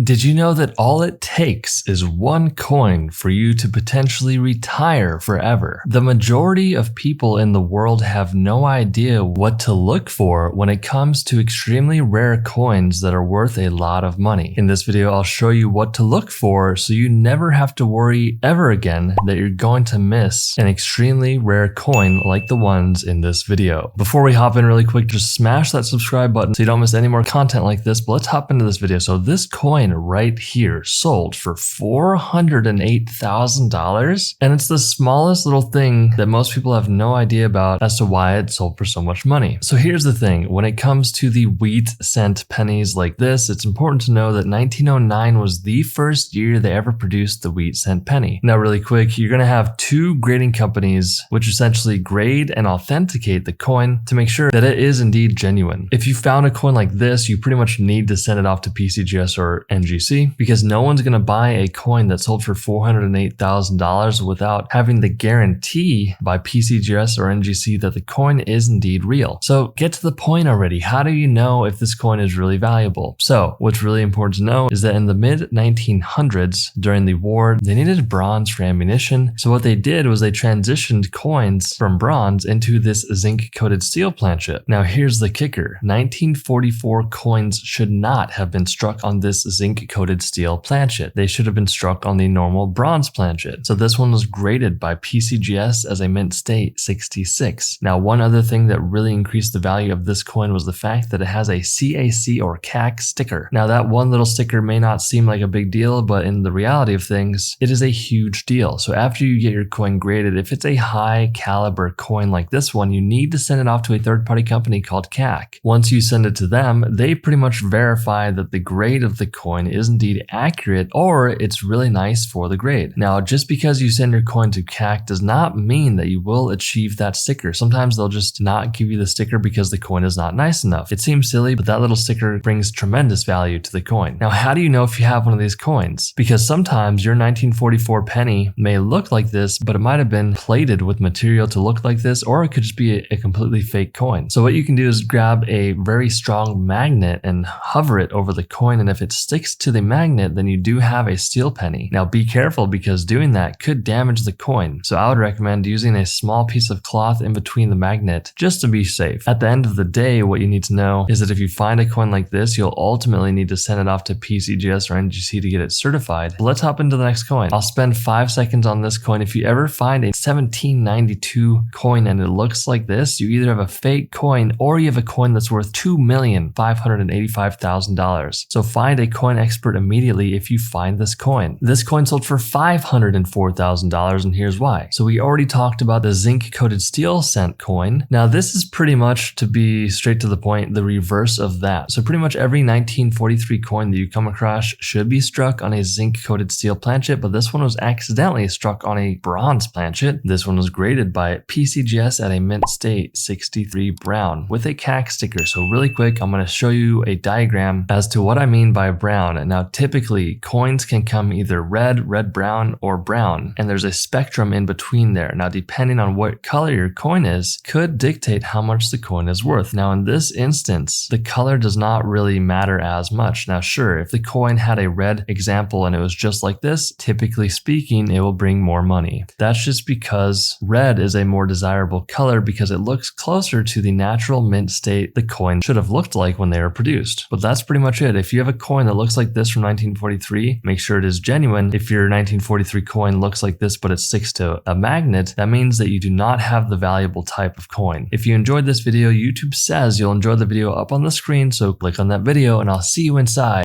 Did you know that all it takes is one coin for you to potentially retire forever? The majority of people in the world have no idea what to look for when it comes to extremely rare coins that are worth a lot of money. In this video, I'll show you what to look for so you never have to worry ever again that you're going to miss an extremely rare coin like the ones in this video. Before we hop in really quick, just smash that subscribe button so you don't miss any more content like this, but let's hop into this video. So this coin right here sold for $408,000, and it's the smallest little thing that most people have no idea about as to why it sold for so much money. So here's the thing, when it comes to the wheat cent pennies like this, it's important to know that 1909 was the first year they ever produced the wheat cent penny. Now really quick, you're going to have two grading companies which essentially grade and authenticate the coin to make sure that it is indeed genuine. If you found a coin like this, you pretty much need to send it off to PCGS or NGC, because no one's going to buy a coin that sold for $408,000 without having the guarantee by PCGS or NGC that the coin is indeed real. So get to the point already. How do you know if this coin is really valuable? So what's really important to know is that in the mid 1900s, during the war, they needed bronze for ammunition. So what they did was they transitioned coins from bronze into this zinc coated steel planchet. Now here's the kicker. 1944 coins should not have been struck on this zinc coated steel planchet. They should have been struck on the normal bronze planchet. So this one was graded by PCGS as a mint state 66. Now one other thing that really increased the value of this coin was the fact that it has a CAC or CAC sticker. Now that one little sticker may not seem like a big deal, but in the reality of things, it is a huge deal. So after you get your coin graded, if it's a high caliber coin like this one, you need to send it off to a third-party company called CAC. Once you send it to them, they pretty much verify that the grade of the coin is indeed accurate or it's really nice for the grade. Now, just because you send your coin to CAC does not mean that you will achieve that sticker. Sometimes they'll just not give you the sticker because the coin is not nice enough. It seems silly, but that little sticker brings tremendous value to the coin. Now, how do you know if you have one of these coins? Because sometimes your 1944 penny may look like this, but it might have been plated with material to look like this, or it could just be a completely fake coin. So what you can do is grab a very strong magnet and hover it over the coin, and if it sticks to the magnet, then you do have a steel penny. Now be careful, because doing that could damage the coin. So I would recommend using a small piece of cloth in between the magnet just to be safe. At the end of the day, what you need to know is that if you find a coin like this, you'll ultimately need to send it off to PCGS or NGC to get it certified. But let's hop into the next coin. I'll spend 5 seconds on this coin. If you ever find a 1792 coin and it looks like this, you either have a fake coin or you have a coin that's worth $2,585,000. So find a coin expert immediately if you find this coin. This coin sold for $504,000, and here's why. So we already talked about the zinc coated steel cent coin. Now this is pretty much, to be straight to the point, the reverse of that. So pretty much every 1943 coin that you come across should be struck on a zinc coated steel planchet, but this one was accidentally struck on a bronze planchet. This one was graded by PCGS at a mint state 63 brown with a CAC sticker. So really quick, I'm going to show you a diagram as to what I mean by brown. Now typically coins can come either red, red-brown, or brown, and there's a spectrum in between there. Now depending on what color your coin is could dictate how much the coin is worth. Now in this instance, the color does not really matter as much. Now sure, if the coin had a red example and it was just like this, typically speaking, it will bring more money. That's just because red is a more desirable color because it looks closer to the natural mint state the coin should have looked like when they were produced. But that's pretty much it. If you have a coin that looks like this from 1943, make sure it is genuine. If your 1943 coin looks like this but it sticks to a magnet, that means that you do not have the valuable type of coin. If you enjoyed this video, YouTube says you'll enjoy the video up on the screen, so click on that video and I'll see you inside.